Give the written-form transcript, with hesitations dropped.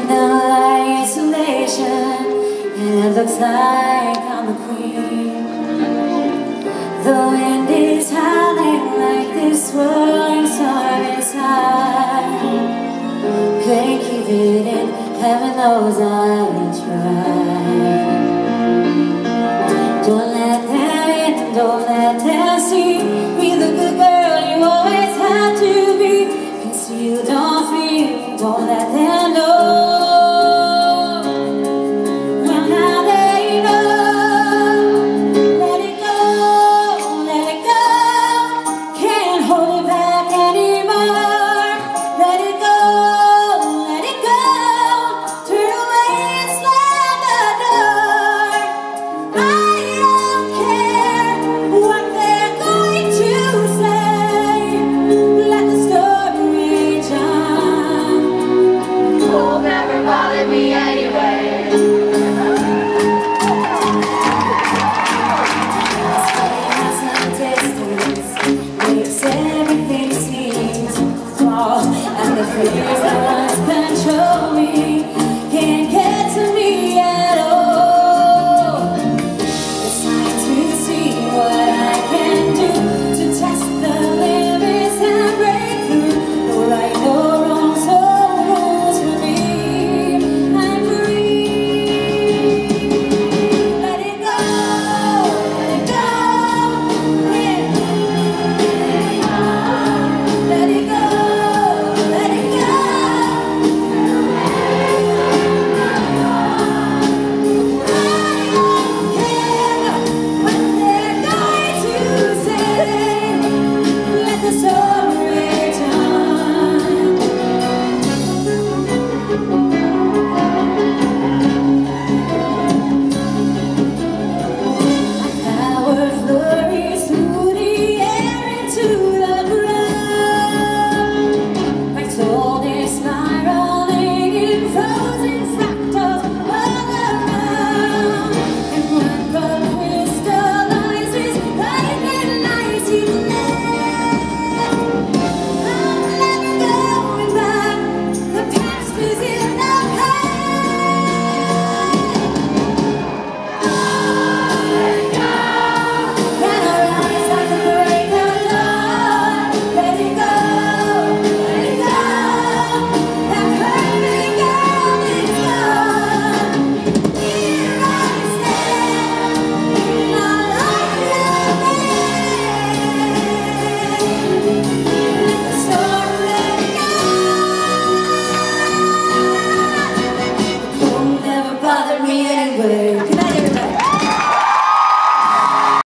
No isolation, and it looks like I'm the queen. The wind is howling like this swirling storm inside. Couldn't keep it in, heaven knows I tried. Don't let them in, don't let them see. Be the good girl you always had to be. Conceal, don't feel, don't let them know. Me anyway. Makes everything seem to fall, and the fears that once control me can't